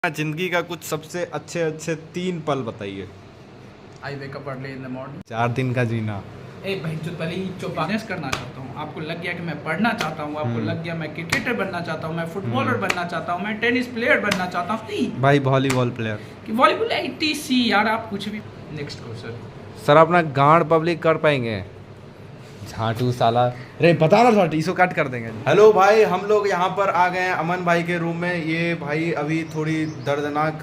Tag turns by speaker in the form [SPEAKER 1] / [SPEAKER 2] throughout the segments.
[SPEAKER 1] जिंदगी का कुछ सबसे अच्छे अच्छे 3 पल बताइए।
[SPEAKER 2] I wake up early in the morning.
[SPEAKER 1] 4 दिन का जीना।
[SPEAKER 2] एक भाई जो पहले ही जो बिजनेस करना चाहता हूँ, आपको लग गया कि मैं पढ़ना चाहता हूँ, आपको लग गया मैं क्रिकेटर बनना चाहता हूँ, मैं फुटबॉलर बनना चाहता हूँ, मैं टेनिस प्लेयर बनना चाहता हूँ
[SPEAKER 1] भाई वॉलीबॉल प्लेयर।
[SPEAKER 2] कि वॉलीबॉल ITC यार आप कुछ भी। नेक्स्ट क्वेश्चन
[SPEAKER 1] सर अपना गांड पब्लिक कर पाएंगे? झाटू साला, अरे बता ना, थोड़ा इसको कट कर देंगे। हेलो भाई, हम लोग यहाँ पर आ गए हैं अमन भाई के रूम में। ये भाई अभी थोड़ी दर्दनाक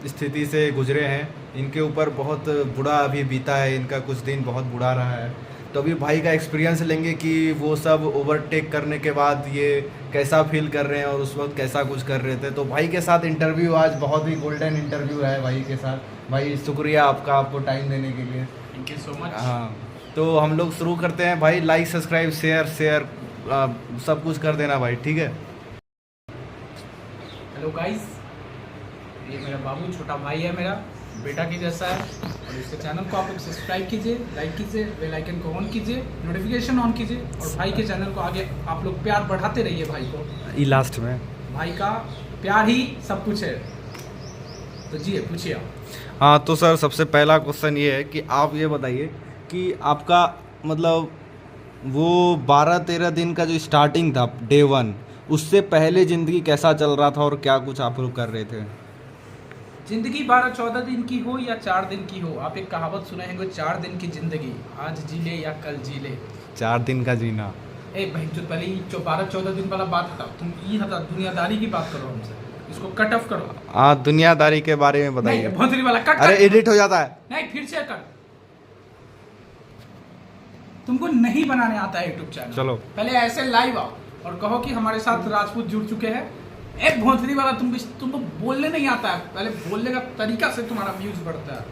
[SPEAKER 1] स्थिति से गुजरे हैं। इनके ऊपर बहुत बुरा अभी बीता है, इनका कुछ दिन बहुत बुरा रहा है। तो अभी भाई का एक्सपीरियंस लेंगे कि वो सब ओवरटेक करने के बाद ये कैसा फील कर रहे हैं और उस वक्त कैसा कुछ कर रहे थे। तो भाई के साथ इंटरव्यू आज बहुत ही गोल्डन इंटरव्यू है भाई के साथ। भाई शुक्रिया आपका, आपको टाइम देने के लिए।
[SPEAKER 2] Thank you so much.
[SPEAKER 1] हाँ, तो हम लोग शुरू करते हैं भाई। लाइक सब्सक्राइब शेयर सब कुछ कर देना भाई, ठीक है।
[SPEAKER 2] हेलो गाइस, ये मेरा बाबू छोटा भाई है, मेरा बेटा के जैसा है। और इसके चैनल को आप लोग सब्सक्राइब कीजिए, लाइक कीजिए, बेल आइकन को ऑन कीजिए, नोटिफिकेशन ऑन कीजिए और भाई के चैनल को आगे आप लोग प्यार बढ़ाते रहिए। भाई को
[SPEAKER 1] ये लास्ट में
[SPEAKER 2] भाई का प्यार ही सब कुछ है। तो जी पूछिए आप।
[SPEAKER 1] हाँ, तो सर सबसे पहला क्वेश्चन ये है कि आप ये बताइए कि आपका मतलब वो 12-13 दिन का जो स्टार्टिंग था डे 1, उससे पहले ज़िंदगी कैसा चल रहा था और क्या कुछ आप लोग कर रहे थे?
[SPEAKER 2] जिंदगी 12-14 दिन की हो या 4 दिन की हो, आप एक कहावत सुने होंगे, 4 दिन की जिंदगी आज जी ले या कल जी ले।
[SPEAKER 1] 4 दिन का जीना।
[SPEAKER 2] ए भाई जो पहले ही जो 12-14 दिन वाला बात था, तुम ये था दुनियादारी की बात करो हमसे, इसको कट ऑफ करो।
[SPEAKER 1] हाँ, दुनियादारी के बारे में बताइए।
[SPEAKER 2] नहीं, भोंसले वाला कट।
[SPEAKER 1] अरे एडिट हो जाता है।
[SPEAKER 2] नहीं, फिर से कर। तुमको नहीं बनाने आता है यूट्यूब चैनल।
[SPEAKER 1] चलो
[SPEAKER 2] पहले ऐसे लाइव आओ और कहो कि हमारे साथ राजपूत जुड़ चुके हैं। एक भोंसली वाला तुमको बोलने नहीं आता है, पहले बोलने का तरीका से तुम्हारा व्यूज बढ़ता है।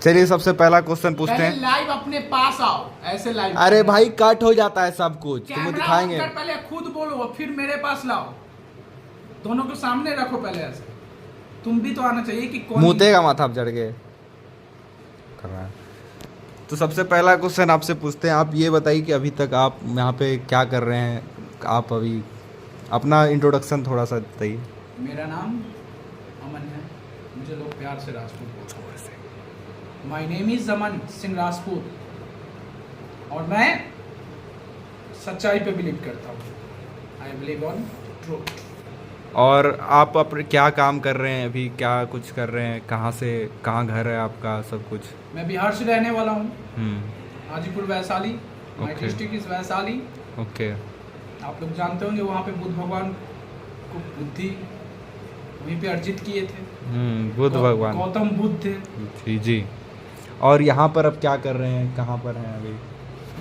[SPEAKER 1] चलिए सबसे पहला क्वेश्चन पूछते हैं।
[SPEAKER 2] लाइव अपने पास आओ, ऐसे लाइव।
[SPEAKER 1] अरे भाई कट हो जाता है सब कुछ, तुम्हें दिखाएंगे।
[SPEAKER 2] पहले खुद बोलो और फिर मेरे पास लाओ, दोनों को सामने रखो पहले ऐसे। तुम भी तो आना चाहिए कि कौन
[SPEAKER 1] मुँह का माथा जड़ के कर रहा है। तो सबसे पहला क्वेश्चन आपसे पूछते हैं, आप ये बताइए कि अभी तक आप यहाँ पे क्या कर रहे हैं? आप अभी अपना इंट्रोडक्शन थोड़ा सा बताइए।
[SPEAKER 2] मेरा नाम अमन है, मुझे लोग प्यार से राजपूत बोलते हैं। माय नेम इज अमन सिंह राजपूत और मैं सच्चाई पे बिलीव करता हूँ। I believe on truth. और
[SPEAKER 1] आप अपने क्या काम कर रहे हैं अभी? क्या कुछ कर रहे हैं? कहाँ से कहाँ घर है आपका? सब कुछ।
[SPEAKER 2] मैं बिहार से रहने वाला हूँ, Hajipur Vaishali. My district is Vaishali.
[SPEAKER 1] Okay.
[SPEAKER 2] आप लोग जानते होंगे वहाँ पे बुद्ध भगवान को बुद्धि वहीं पे अर्जित किए थे।
[SPEAKER 1] बुद्ध भगवान
[SPEAKER 2] गौतम बुद्ध थे।
[SPEAKER 1] जी जी। और यहाँ पर अब क्या कर रहे हैं? कहाँ पर हैं अभी?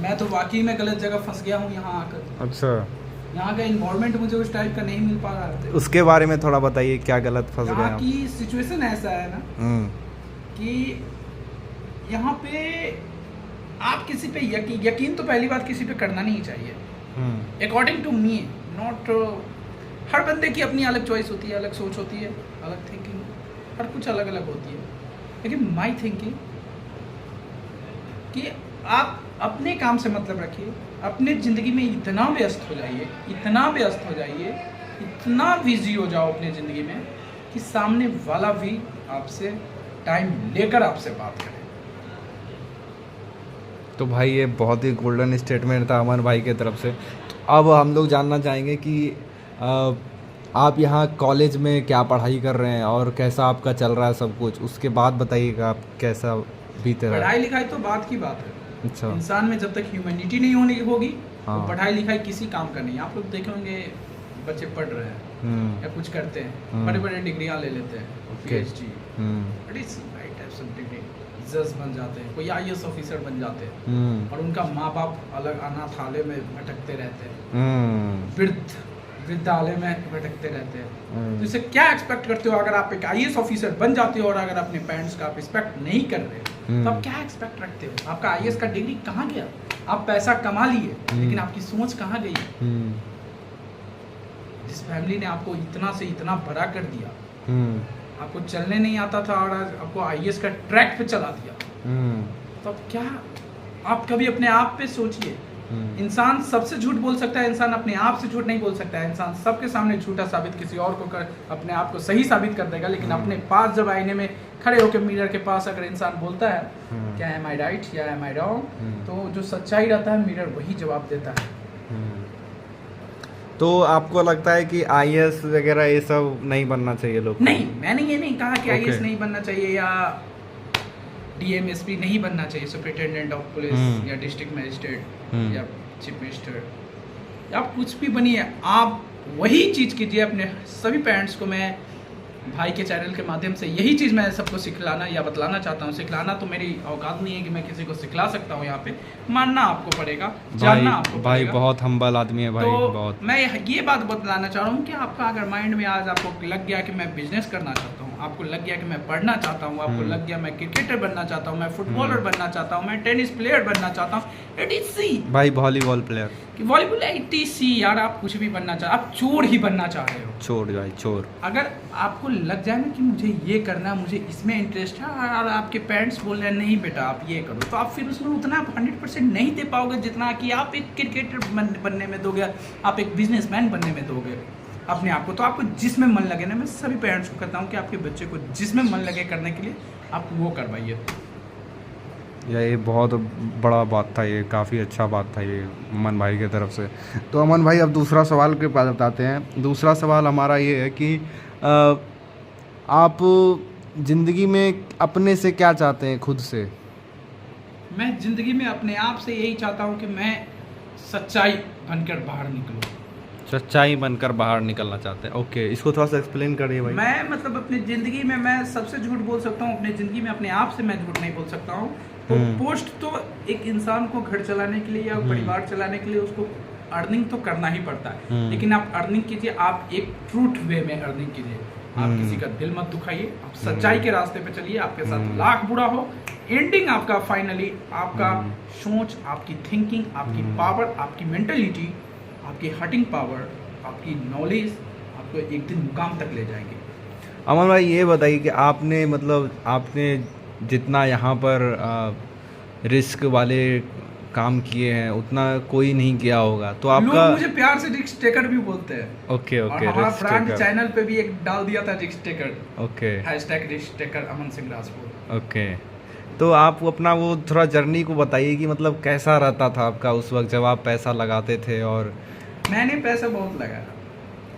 [SPEAKER 2] मैं तो वाकई में गलत जगह फंस गया हूँ यहाँ आकर।
[SPEAKER 1] अच्छा।
[SPEAKER 2] यहाँ का इन्वायरमेंट मुझे उस टाइप का नहीं मिल पा रहा है।
[SPEAKER 1] उसके बारे में थोड़ा बताइए, क्या गलत फंस गए?
[SPEAKER 2] यहाँ की सिचुएशन ऐसा है ना कि यहाँ पे आप किसी पे यकीन तो पहली बात किसी पे करना नहीं चाहिए। According to me, not her बंदे की अपनी अलग चॉइस होती है, अलग सोच होती है, अलग थिंकिंग, हर कुछ अलग अलग होती है। लेकिन माई थिंकिंग कि आप अपने काम से मतलब रखिए, अपने ज़िंदगी में इतना व्यस्त हो जाइए, इतना व्यस्त हो जाइए, इतना बिजी हो जाओ अपने ज़िंदगी में कि सामने वाला भी आपसे टाइम लेकर आपसे बात करे।
[SPEAKER 1] तो भाई ये बहुत ही गोल्डन स्टेटमेंट था अमन भाई की तरफ से। तो अब हम लोग जानना चाहेंगे कि आप यहाँ कॉलेज में क्या पढ़ाई कर रहे हैं और कैसा आपका चल रहा है सब कुछ। उसके बाद बताइएगा आप कैसा बीत रहा है।
[SPEAKER 2] पढ़ाई लिखाई तो बात की बात है।
[SPEAKER 1] अच्छा।
[SPEAKER 2] इंसान में जब तक ह्यूमैनिटी नहीं होगी तो पढ़ाई लिखाई किसी काम का नहीं। आप लोग देखे होंगे बच्चे पढ़ रहे हैं या कुछ करते हैं, बड़े बड़े डिग्रियां ले लेते हैं, PhD, जज बन जाते हैं, कोई IAS ऑफिसर बन जाते हैं और उनका माँ बाप अलग अनाथालय में भटकते रहते हैं, वृद्धालय में भटकते रहते हैं। तो इससे क्या एक्सपेक्ट करते हो? अगर आप एक IAS ऑफिसर बन जाते हो और अगर अपने पेरेंट्स का आप रिस्पेक्ट नहीं कर रहे तो आप क्या एक्सपेक्ट रखते हो? आपका IAS का डिग्री कहाँ गया? आप पैसा कमा लिए लेकिन आपकी सोच कहाँ गई? जिस फैमिली ने आपको इतना से इतना बड़ा कर दिया, आपको चलने नहीं आता था और आज आपको IAS का ट्रैक पे चला दिया, तो अब क्या? आप कभी अपने आप पे सोचिए इंसान सबसे झूठ बोल सकता है, इंसान अपने आप से झूठ नहीं बोल सकता है। इंसान सबके सामने झूठा साबित किसी और को कर अपने आप को सही साबित कर देगा, लेकिन अपने पास जब आईने में खड़े होकर मिरर के पास अगर इंसान बोलता है क्या एम आई राइट या एम आई रॉन्ग, तो जो सच्चाई रहता है मिरर वही जवाब देता है।
[SPEAKER 1] तो आपको लगता है कि आईएएस वगैरह ये सब नहीं बनना चाहिए लोग?
[SPEAKER 2] नहीं, मैंने ये नहीं कहा कि आईएएस नहीं बनना चाहिए या डीएमएसपी नहीं बनना चाहिए, सुपरिटेंडेंट ऑफ पुलिस या डिस्ट्रिक्ट मजिस्ट्रेट या चीफ मिनिस्टर, आप कुछ भी बनिए, आप वही चीज़ कीजिए। अपने सभी पेरेंट्स को मैं भाई के चैनल के माध्यम से यही चीज़ मैं सबको सिखलाना या बतलाना चाहता हूँ। सिखलाना तो मेरी औकात नहीं है कि मैं किसी को सिखला सकता हूँ, यहाँ पे मानना आपको पड़ेगा, जानना आपको
[SPEAKER 1] भाई
[SPEAKER 2] पड़ेगा।
[SPEAKER 1] बहुत हम्बल आदमी है भाई।
[SPEAKER 2] तो
[SPEAKER 1] बहुत
[SPEAKER 2] मैं ये बात बतलाना चाह रहा हूँ कि आपका अगर माइंड में आज आपको लग गया कि मैं बिजनेस करना चाहता हूँ, आपको लग गया कि मैं पढ़ना चाहता हूँ, आपको लग गया मैं क्रिकेटर बनना चाहता हूँ, मैं फुटबॉलर बनना चाहता हूँ, मैं टेनिस प्लेयर बनना चाहता हूँ, एटीसी
[SPEAKER 1] भाई वॉलीबॉल प्लेयर,
[SPEAKER 2] वॉलीबॉल एटीसी, यार आप कुछ भी बनना चाह, आप चोर ही बनना चाह रहे हो,
[SPEAKER 1] चोर भाई चोर।
[SPEAKER 2] अगर आपको लग जाए ना कि मुझे ये करना, मुझे इसमें इंटरेस्ट है और आपके पेरेंट्स बोल रहे हैं नहीं बेटा आप ये करो, तो आप फिर उसमें उतना 100% नहीं दे पाओगे जितना कि आप एक क्रिकेटर बनने में दोगे, आप एक बिजनेसमैन बनने में दोगे अपने आप को। तो आपको जिसमें मन लगे ना, मैं सभी पेरेंट्स को कहता हूँ कि आपके बच्चे को जिसमें मन लगे करने के लिए आप वो करवाइए।
[SPEAKER 1] ये बहुत बड़ा बात था, ये काफ़ी अच्छा बात था ये अमन भाई की तरफ से। तो अमन भाई अब दूसरा सवाल के पास बताते हैं। दूसरा सवाल हमारा ये है कि आप ज़िंदगी में अपने से क्या चाहते हैं, खुद से?
[SPEAKER 2] मैं ज़िंदगी में अपने आप से यही चाहता हूँ कि मैं सच्चाई बनकर बाहर निकलूँ।
[SPEAKER 1] सच्चाई बनकर बाहर निकलना चाहते हैं, ओके। इसको थोड़ा सा एक्सप्लेन करिए भाई।
[SPEAKER 2] मैं मतलब अपनी ज़िंदगी में मैं सबसे झूठ बोल सकता हूँ, अपनी ज़िंदगी में अपने आप से मैं झूठ नहीं बोल सकता हूँ। तो पोस्ट तो एक इंसान को घर चलाने के लिए या परिवार चलाने के लिए उसको अर्निंग तो करना ही पड़ता है, लेकिन आप अर्निंग कीजिए, आप एक ट्रूथ वे में अर्निंग कीजिए, आप किसी का दिल मत दुखाइए, आप सच्चाई के रास्ते पे चलिए। आपके साथ लाख बुरा हो, एंडिंग आपका फाइनली आपका सोच, आपकी थिंकिंग, आपकी पावर, आपकी मेंटलिटी, आपकी हटिंग पावर, आपकी नॉलेज आपको एक दिन मुकाम तक ले जाएंगे।
[SPEAKER 1] अमन भाई ये बताइए कि आपने मतलब आपने जितना यहाँ पर रिस्क वाले काम किए हैं उतना कोई नहीं किया होगा, तो आपका
[SPEAKER 2] लोग मुझे प्यार से रिस्क टेकर भी बोलते हैं।
[SPEAKER 1] ओके ओके,
[SPEAKER 2] और हमारा ब्रांड चैनल पे भी एक डाल दिया था risk taker,
[SPEAKER 1] okay,
[SPEAKER 2] #risk taker Aman Singh Rajput.
[SPEAKER 1] Okay. तो आप अपना वो थोड़ा जर्नी को बताइए कि मतलब कैसा रहता था आपका उस वक्त जब आप पैसा लगाते थे? और
[SPEAKER 2] मैंने पैसा बहुत लगाया,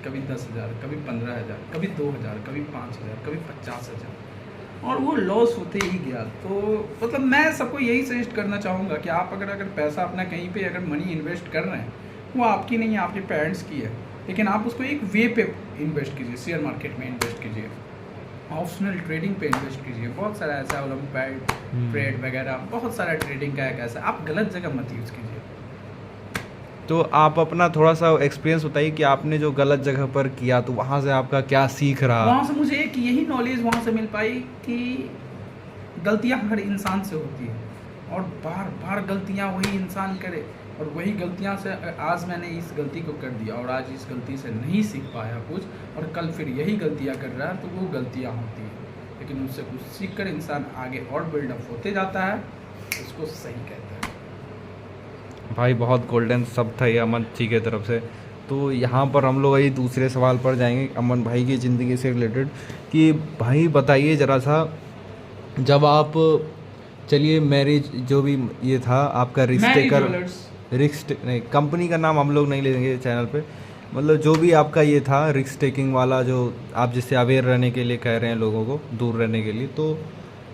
[SPEAKER 2] कभी 10,000, कभी 15,000, कभी 2,000, कभी 5,000, कभी 50,000, और वो लॉस होते ही गया। तो मतलब मैं सबको यही सजेस्ट करना चाहूँगा कि आप अगर पैसा अपना कहीं पे अगर मनी इन्वेस्ट कर रहे हैं, वो आपकी नहीं है, आपके पेरेंट्स की है, लेकिन आप उसको एक वे पे इन्वेस्ट कीजिए। शेयर मार्केट में इन्वेस्ट कीजिए, ऑप्शनल ट्रेडिंग पे इन्वेस्ट कीजिए, बहुत सारा ऐसा ओलंपियाड ट्रेड वगैरह, बहुत सारा ट्रेडिंग का एक ऐसा, आप गलत जगह मत यूज़ कीजिए।
[SPEAKER 1] तो आप अपना थोड़ा सा एक्सपीरियंस बताइए कि आपने जो गलत जगह पर किया तो वहाँ से आपका क्या सीख रहा?
[SPEAKER 2] वहाँ से मुझे एक यही नॉलेज वहाँ से मिल पाई कि गलतियाँ हर इंसान से होती है और बार बार गलतियाँ वही इंसान करे, और वही गलतियाँ से आज मैंने इस गलती को कर दिया और आज इस गलती से नहीं सीख पाया कुछ, और कल फिर यही गलतियाँ कर रहा है, तो वो गलतियाँ होती हैं, लेकिन उससे कुछ सीख कर इंसान आगे और बिल्डअप होते जाता है, उसको सही कहते हैं।
[SPEAKER 1] भाई बहुत गोल्डन सब था ये अमन जी की तरफ से। तो यहाँ पर हम लोग अभी दूसरे सवाल पर जाएंगे अमन भाई की ज़िंदगी से रिलेटेड कि भाई बताइए ज़रा सा, जब आप चलिए मैरिज जो भी ये था आपका रिस्क नहीं, कंपनी का नाम हम लोग नहीं लेंगे चैनल पे, मतलब जो भी आपका ये था रिस्क टेकिंग वाला, जो आप जिससे अवेयर रहने के लिए कह रहे हैं लोगों को दूर रहने के लिए, तो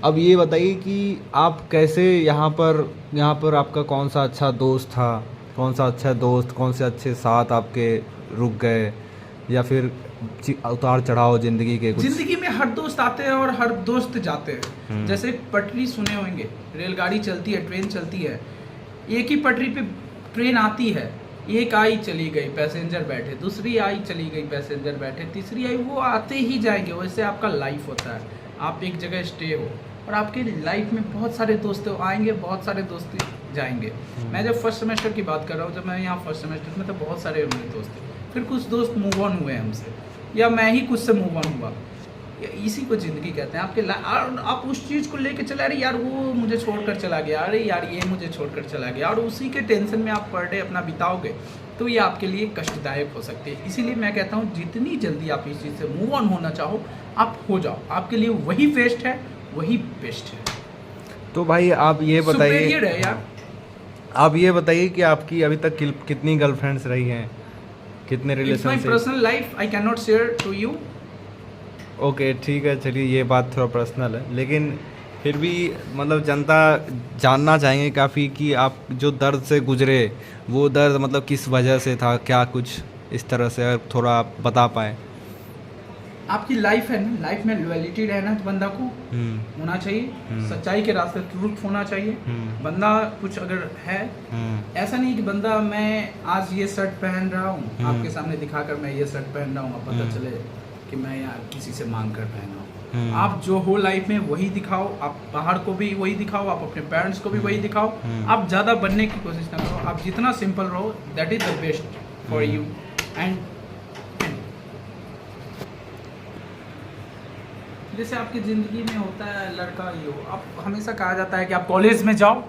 [SPEAKER 1] अब ये बताइए कि आप कैसे यहाँ पर आपका कौन सा अच्छा दोस्त था, कौन सा अच्छा दोस्त, कौन से अच्छे साथ आपके रुक गए, या फिर उतार चढ़ाव ज़िंदगी के कुछ?
[SPEAKER 2] ज़िंदगी में हर दोस्त आते हैं और हर दोस्त जाते हैं। जैसे पटरी सुने होंगे, रेलगाड़ी चलती है, ट्रेन चलती है, एक ही पटरी पे ट्रेन आती है, एक आई चली गई पैसेंजर बैठे, दूसरी आई चली गई पैसेंजर बैठे, तीसरी आई, वो आते ही जाएंगे। वैसे आपका लाइफ होता है, आप एक जगह स्टे हो और आपके लाइफ में बहुत सारे दोस्त आएंगे, बहुत सारे दोस्त जाएंगे। मैं जब फर्स्ट सेमेस्टर की बात कर रहा हूँ, जब मैं यहाँ फर्स्ट सेमेस्टर में, तो बहुत सारे मेरे दोस्त थे, फिर कुछ दोस्त मूव ऑन हुए हमसे, या मैं ही कुछ से मूव ऑन हुआ। इसी को ज़िंदगी कहते हैं। और आप उस चीज़ को लेके चले, अरे यार वो मुझे छोड़कर चला गया, अरे यार ये मुझे छोड़कर चला गया, और उसी के टेंशन में आप पर डे अपना बिताओगे तो ये आपके लिए कष्टदायक हो सकती है। इसीलिए मैं कहता हूँ जितनी जल्दी आप इस चीज़ से मूव ऑन होना चाहो आप हो जाओ, आपके लिए वही बेस्ट है, वही बेस्ट है।
[SPEAKER 1] तो भाई आप ये बताइए,
[SPEAKER 2] सुपीरियर है यार।
[SPEAKER 1] आप ये बताइए कि आपकी अभी तक कितनी गर्लफ्रेंड्स रही हैं, कितने
[SPEAKER 2] it's my
[SPEAKER 1] relationship?
[SPEAKER 2] Personal life, I can not share to you.
[SPEAKER 1] Okay ठीक है, चलिए ये बात थोड़ा पर्सनल है, लेकिन फिर भी मतलब जनता जानना चाहेंगे काफ़ी कि आप जो दर्द से गुजरे वो दर्द मतलब किस वजह से था, क्या कुछ इस तरह से, अगर थोड़ा आप बता पाएँ।
[SPEAKER 2] आपकी लाइफ है ना, लाइफ में लॉयलिटी रहना तो बंदा को होना चाहिए, सच्चाई के रास्ते ट्रूथ होना चाहिए। बंदा कुछ अगर है, ऐसा नहीं कि बंदा मैं आज ये शर्ट पहन रहा हूँ आपके सामने दिखाकर मैं ये शर्ट पहन रहा हूँ, पता चले कि मैं यार किसी से मांग कर पहना हूँ। आप जो हो लाइफ में वही दिखाओ, आप बाहर को भी वही दिखाओ, आप अपने पेरेंट्स को भी वही दिखाओ। आप ज़्यादा बनने की कोशिश ना करो, आप जितना सिंपल रहो that is the best for you. And जैसे आपकी ज़िंदगी में होता है लड़का ये हो, आप हमेशा कहा जाता है कि आप कॉलेज में जाओ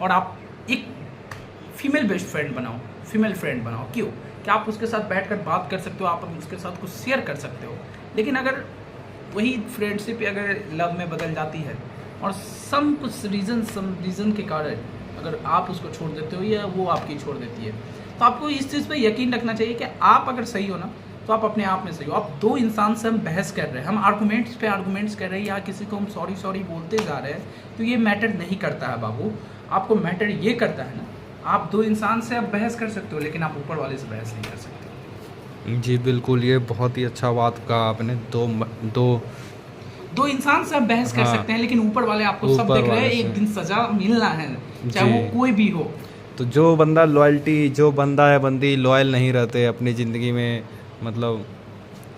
[SPEAKER 2] और आप एक फीमेल बेस्ट फ्रेंड बनाओ, फीमेल फ्रेंड बनाओ। क्यों? कि आप उसके साथ बैठकर बात कर सकते हो, आप उसके साथ कुछ शेयर कर सकते हो। लेकिन अगर वही फ्रेंडशिप अगर लव में बदल जाती है और कुछ रीज़न के कारण अगर आप उसको छोड़ देते हो या वो आपकी छोड़ देती है, तो आपको इस चीज़ पे यकीन रखना चाहिए कि आप अगर सही हो ना तो आप अपने आप में सही हो। आप दो इंसान से हम बहस कर रहे हैं, हम आर्गूमेंट्स पे आर्गूमेंट्स कर रहे हैं, या किसी को हम सॉरी बोलते जा रहे हैं, तो ये मैटर नहीं करता है बाबू। आपको मैटर ये करता है ना, आप दो इंसान से आप बहस कर सकते हो लेकिन आप ऊपर वाले से बहस नहीं कर सकते।
[SPEAKER 1] जी बिल्कुल, ये बहुत ही अच्छा बात कहा आपने।
[SPEAKER 2] दो इंसान से आप बहस कर सकते हैं लेकिन ऊपर वाले आपको सब देख रहे हैं, एक दिन सजा मिलना है, चाहे वो कोई भी हो।
[SPEAKER 1] तो जो बंदा है बंदी लॉयल नहीं रहते अपनी ज़िंदगी में, मतलब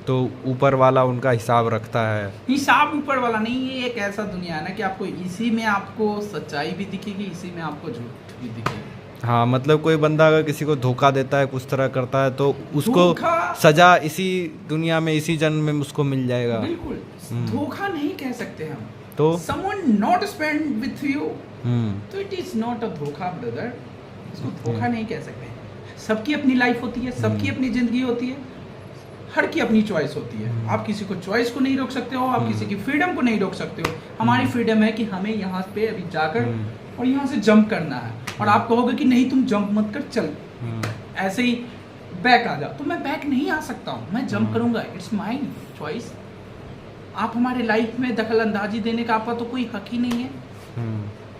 [SPEAKER 1] तो ऊपर वाला उनका हिसाब रखता है।
[SPEAKER 2] हिसाब ऊपर वाला नहीं, ये एक ऐसा दुनिया है ना कि आपको इसी में आपको सच्चाई भी दिखेगी, इसी में आपको झूठ भी दिखेगी।
[SPEAKER 1] हाँ, मतलब कोई बंदा अगर किसी को धोखा देता है, कुछ तरह करता है, तो उसको सजा इसी दुनिया में, इसी जन्म में उसको मिल जाएगा।
[SPEAKER 2] बिल्कुल, धोखा नहीं कह सकते हम।
[SPEAKER 1] तो
[SPEAKER 2] someone not spend with you, तो इट इज नॉट अ धोखा ब्रदर, इसको धोखा नहीं कह सकते। सबकी अपनी लाइफ होती है, सबकी अपनी जिंदगी होती है, हर की अपनी चॉइस होती है। आप किसी को चॉइस को नहीं रोक सकते हो, आप किसी की फ्रीडम को नहीं रोक सकते हो। हमारी फ्रीडम है कि हमें यहाँ पे अभी जाकर और यहाँ से जंप करना है, और आप कहोगे कि नहीं तुम जंप मत कर, चल ऐसे ही बैक आ जा, तो मैं बैक नहीं आ सकता हूँ, मैं जंप करूँगा, इट्स माई चॉइस। आप हमारे लाइफ में दखल अंदाजी देने का आपका तो कोई हक ही नहीं है।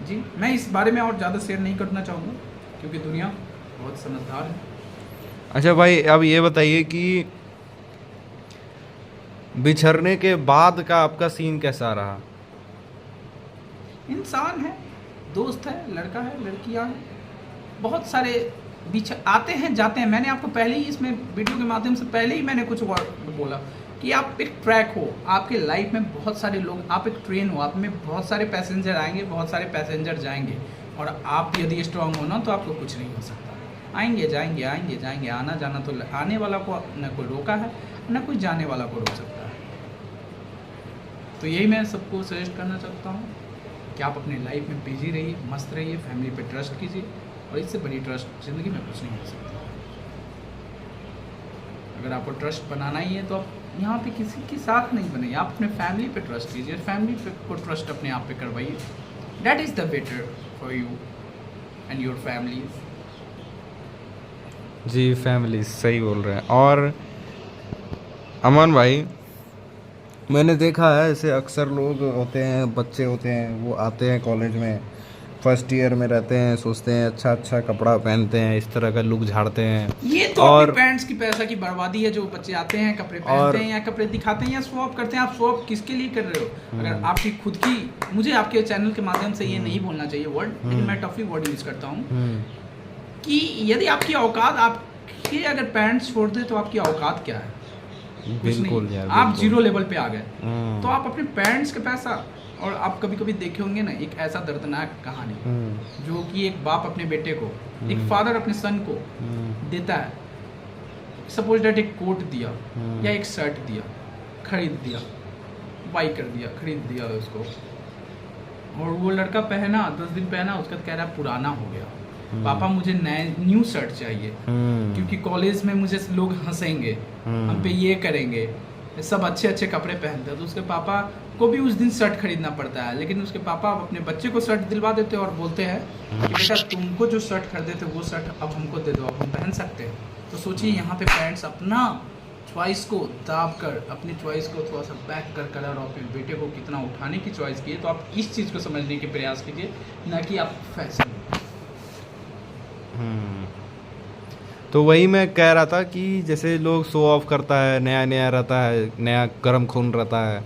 [SPEAKER 2] जी, मैं इस बारे में और ज़्यादा शेयर नहीं करना चाहूँगा क्योंकि दुनिया बहुत समझदार है।
[SPEAKER 1] अच्छा भाई, अब ये बताइए कि बिछड़ने के बाद का आपका सीन कैसा रहा?
[SPEAKER 2] इंसान है, दोस्त है, लड़का है, लड़कियां हैं, बहुत सारे बीच आते हैं जाते हैं। मैंने आपको पहले ही इसमें वीडियो के माध्यम से पहले ही मैंने कुछ वर्ड बोला कि आप एक ट्रैक हो, आपके लाइफ में बहुत सारे लोग, आप एक ट्रेन हो, आप में बहुत सारे पैसेंजर आएंगे, बहुत सारे पैसेंजर जाएंगे, और आप यदि स्ट्रांग हो ना तो आपको कुछ नहीं हो सकता। आएंगे जाएंगे, आएंगे जाएंगे, आना जाना तो आने वाला को न कोई रोका है, न कोई जाने वाला को रोक सकता है। तो यही मैं सबको सजेस्ट करना चाहता हूँ कि आप अपने लाइफ में बिजी रहिए, मस्त रहिए, फैमिली पे ट्रस्ट कीजिए, और इससे बड़ी ट्रस्ट ज़िंदगी में कुछ नहीं हो सकता। अगर आपको ट्रस्ट बनाना ही है तो आप यहाँ पे किसी के साथ नहीं बनाइए, आप अपने फैमिली पे ट्रस्ट कीजिए, फैमिली पे को ट्रस्ट अपने आप पे करवाइए। That is the better for you and your families.
[SPEAKER 1] जी, फैमिली सही बोल रहे हैं। और अमन भाई, मैंने देखा है ऐसे अक्सर लोग होते हैं, बच्चे होते हैं, वो आते हैं कॉलेज में, फर्स्ट ईयर में रहते हैं, सोचते हैं अच्छा कपड़ा पहनते हैं, इस तरह का लुक झाड़ते हैं।
[SPEAKER 2] ये तो और पेरेंट्स की पैसा की बर्बादी है। जो बच्चे आते हैं कपड़े पहनते हैं या कपड़े दिखाते हैं या शो ऑफ करते हैं। आप शो ऑफ किसके लिए कर रहे हो? अगर आपकी खुद की, मुझे आपके चैनल के माध्यम से ये नहीं बोलना चाहिए वर्ड, लेकिन मैं टफी वर्ड यूज करता हूँ कि यदि आपकी औकात, आपके अगर पेरेंट्स छोड़ दे तो आपकी औकात क्या है?
[SPEAKER 1] बिल्कुल यार,
[SPEAKER 2] आप जीरो लेवल पे आ गए, तो आप अपने पेरेंट्स के पैसा, और आप कभी कभी देखे होंगे ना एक ऐसा दर्दनाक कहानी जो कि एक बाप अपने बेटे को, एक फादर अपने सन को देता है, सपोज दैट एक कोट दिया या एक शर्ट दिया, खरीद दिया, बाई कर दिया, खरीद दिया उसको। और वो लड़का पहना, 10 दिन पहना, उसका कह रहा पुराना हो गया। पापा मुझे न्यू शर्ट चाहिए, क्योंकि कॉलेज में मुझे लोग हंसेंगे, हम पे ये करेंगे, सब अच्छे अच्छे कपड़े पहनते हैं। तो उसके पापा को भी उस दिन शर्ट खरीदना पड़ता है, लेकिन उसके पापा अपने बच्चे को शर्ट दिलवा देते हैं और बोलते हैं कि बेटा तुमको जो शर्ट खरीदे थे वो शर्ट अब हमको दे दो, अब हम पहन सकते हैं। तो सोचिए यहाँ पे पेरेंट्स अपना चॉइस को दाब कर, अपनी चॉइस को थोड़ा सा बैक कर और अपने बेटे को कितना उठाने की चॉइस की है। तो आप इस चीज़ को समझने के प्रयास कीजिए, ना कि आप फैशन।
[SPEAKER 1] तो वही मैं कह रहा था कि जैसे लोग शो ऑफ करता है, नया नया रहता है, नया गर्म खून रहता है,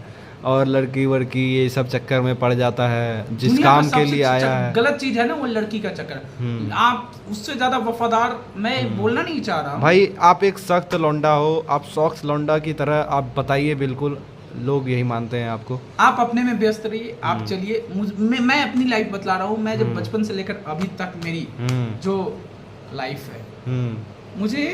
[SPEAKER 1] और लड़की वड़की ये सब चक्कर में पड़ जाता है जिस काम के लिए आया है।
[SPEAKER 2] गलत चीज है ना वो लड़की का चक्कर। आप उससे ज्यादा वफादार, मैं बोलना नहीं चाह रहा
[SPEAKER 1] भाई, आप एक सख्त लौंडा हो, आप सॉक्स लौंडा की तरह आप बताइए, बिल्कुल लोग यही मानते हैं आपको।
[SPEAKER 2] आप अपने में व्यस्त रहिए, आप चलिए। मैं अपनी लाइफ बतला रहा हूँ। मैं जब बचपन से लेकर अभी तक मेरी जो लाइफ है, मुझे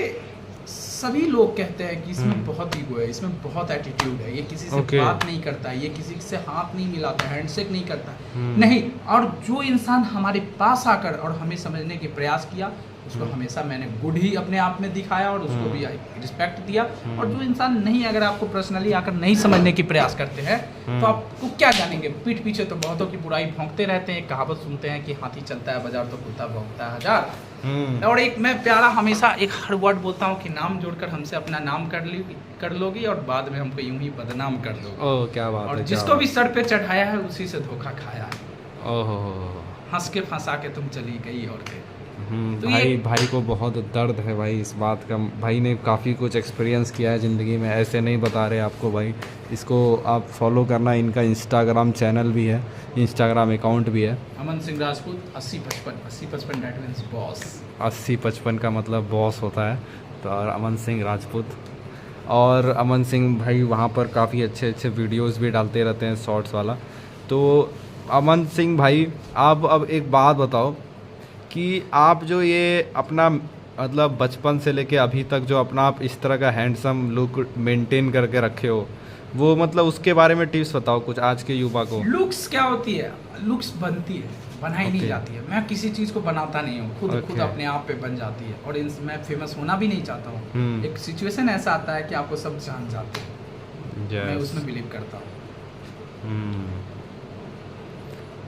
[SPEAKER 2] सभी लोग कहते हैं कि इसमें बहुत ईगो है, इसमें बहुत एटीट्यूड है, ये किसी से बात नहीं करता, ये किसी से हाथ नहीं मिलाता, हैंडशेक नहीं करता, नहीं। और जो इंसान हमारे पास आकर और हमें समझने के प्रयास किया, उसको हमेशा मैंने गुड ही अपने आप में दिखाया और उसको भी रिस्पेक्ट दिया। और जो इंसान नहीं, अगर आपको पर्सनली आकर नहीं समझने की प्रयास करते हैं, तो आपको क्या जानेंगे। पीठ पीछे तो बहुतों की बुराई भौंकते रहते हैं। कहावत सुनते हैं कि हाथी चलता है बाजार तो कुत्ता भौंकता है हजार। और एक मैं प्यारा हमेशा एक हर वर्ड बोलता हूँ कि नाम जोड़कर हमसे अपना नाम कर लोगी और बाद में हमको यूं ही बदनाम कर दोगे।
[SPEAKER 1] ओह क्या बात है।
[SPEAKER 2] और जिसको भी सर पे चढ़ाया है उसी से धोखा खाया है।
[SPEAKER 1] ओहो,
[SPEAKER 2] हंस के फंसा के तुम चली गई और के।
[SPEAKER 1] तो भाई को बहुत दर्द है भाई इस बात का। भाई ने काफ़ी कुछ एक्सपीरियंस किया है ज़िंदगी में, ऐसे नहीं बता रहे आपको भाई। इसको आप फॉलो करना, इनका इंस्टाग्राम चैनल भी है, इंस्टाग्राम अकाउंट भी है,
[SPEAKER 2] Aman Singh Rajput 8055 that means boss.
[SPEAKER 1] 8055 का मतलब बॉस होता है। तो और अमन सिंह राजपूत, और अमन सिंह भाई वहाँ पर काफ़ी अच्छे अच्छे वीडियोस भी डालते रहते हैं, शॉर्ट्स वाला। तो अमन सिंह भाई, आप अब एक बात बताओ कि आप जो ये अपना मतलब बचपन से लेके अभी तक जो अपना आप इस तरह का हैंडसम लुक मेंटेन करके रखे हो, वो मतलब उसके बारे में टिप्स बताओ कुछ आज के युवा को।
[SPEAKER 2] लुक्स क्या होती है? लुक्स बनती है, बनाई नहीं जाती है। मैं किसी चीज़ को बनाता नहीं हूँ, खुद अपने आप पे बन जाती है। और मैं फेमस होना भी नहीं चाहता हूँ। एक सिचुएशन ऐसा आता है कि आपको सब जान जाते हैं, मैं उसमें बिलीव करता हूँ।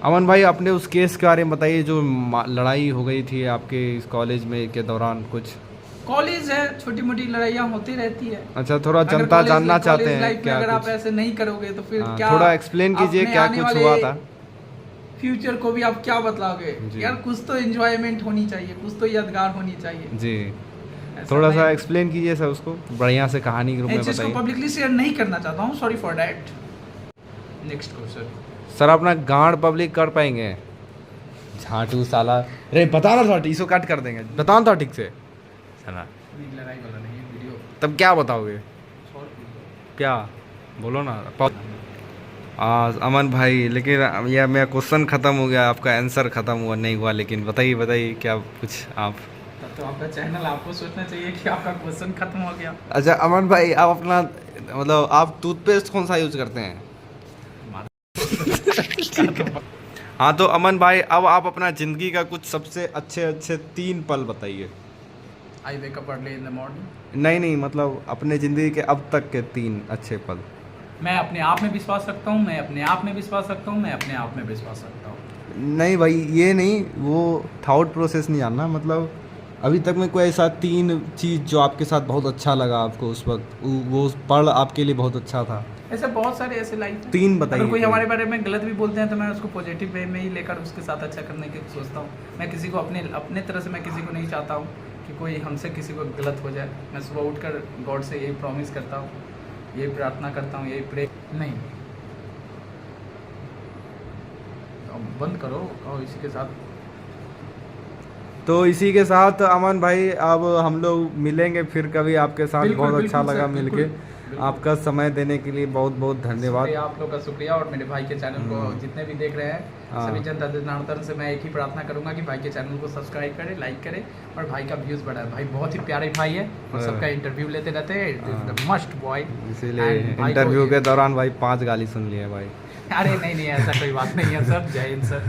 [SPEAKER 1] अमन भाई, अपने उस केस के बारे में बताइए जो लड़ाई हो गई थी आपके इस कॉलेज में के दौरान। कुछ
[SPEAKER 2] कॉलेज है, छोटी मोटी लड़ाइयाँ होती रहती है।
[SPEAKER 1] अच्छा, थोड़ा जनता जानना चाहते हैं क्या
[SPEAKER 2] अगर आप ऐसे नहीं करोगे तो फिर क्या,
[SPEAKER 1] थोड़ा एक्सप्लेन कीजिए क्या कुछ हुआ था।
[SPEAKER 2] फ्यूचर को भी आप क्या बतलाओगे यार? कुछ तो एंजॉयमेंट होनी चाहिए, कुछ तो यादगार होनी चाहिए
[SPEAKER 1] जी। थोड़ा सा एक्सप्लेन कीजिए सर उसको, बढ़िया से कहानी के रूप में बताइए।
[SPEAKER 2] पब्लिकली शेयर नहीं करना चाहता हूँ, sorry for that. Next question
[SPEAKER 1] sir, अपना गांड पब्लिक कर पाएंगे? झाटू साला, अरे बताना था, इसको कट कर देंगे, बताना था ठीक से।
[SPEAKER 2] लड़ाई वाला नहीं वीडियो।
[SPEAKER 1] तब क्या बताओगे? क्या बोलो ना। अमन भाई, लेकिन यह मेरा क्वेश्चन ख़त्म हो गया, आपका आंसर ख़त्म हुआ नहीं हुआ, लेकिन बताइए क्या कुछ आप।
[SPEAKER 2] तो आपका चैनल, आपको सोचना चाहिए कि आपका क्वेश्चन खत्म हो गया।
[SPEAKER 1] अच्छा अमन भाई, आप अपना मतलब आप टूथपेस्ट कौन सा यूज करते हैं? हाँ तो अमन भाई, अब आप अपना ज़िंदगी का कुछ सबसे अच्छे 3 पल बताइए।
[SPEAKER 2] I wake up early in the morning.
[SPEAKER 1] नहीं, मतलब अपने ज़िंदगी के अब तक के 3 अच्छे पल।
[SPEAKER 2] मैं अपने आप में विश्वास रखता हूँ, मैं अपने आप में विश्वास रखता हूँ, मैं अपने आप में विश्वास रखता हूँ।
[SPEAKER 1] नहीं भाई, ये नहीं, वो थॉट प्रोसेस नहीं जानना। मतलब अभी तक में कोई ऐसा 3 चीज़ जो आपके साथ बहुत अच्छा लगा आपको उस वक्त, वो पल आपके लिए बहुत अच्छा था।
[SPEAKER 2] ऐसे बहुत सारे ऐसे लाइफ
[SPEAKER 1] 3 बताइए।
[SPEAKER 2] अगर कोई हमारे बारे में गलत भी बोलते हैं तो मैं उसको पॉजिटिव वे में ही लेकर उसके साथ अच्छा करने की सोचता हूँ। मैं किसी को अपने तरह से मैं किसी को नहीं चाहता हूँ कि कोई हमसे किसी को गलत हो जाए। मैं सुबह उठकर गॉड से यही प्रॉमिस करता हूँ, यही प्रार्थना करता हूँ, यही प्रे नहीं। अब बंद करो और इसी के साथ।
[SPEAKER 1] तो इसी के साथ अमन भाई, अब हम लोग मिलेंगे फिर कभी आपके साथ। बहुत अच्छा लगा मिलके। आपका समय देने के लिए बहुत बहुत धन्यवाद।
[SPEAKER 2] शुक्रिया, आप लोग का शुक्रिया। और मेरे भाई के चैनल को जितने भी देख रहे हैं, सभी जनता जनार्दन से मैं एक ही प्रार्थना करूंगा कि भाई के चैनल को सब्सक्राइब करें, लाइक करें और भाई का व्यूज़ बढ़ाए। भाई बहुत ही प्यारे भाई है और सबका इंटरव्यू लेते रहते हैं, मस्ट बॉय।
[SPEAKER 1] इसीलिए इंटरव्यू के दौरान भाई 5 गाली सुन लिए भाई।
[SPEAKER 2] अरे नहीं ऐसा कोई बात नहीं है सर। जय हिंद सर।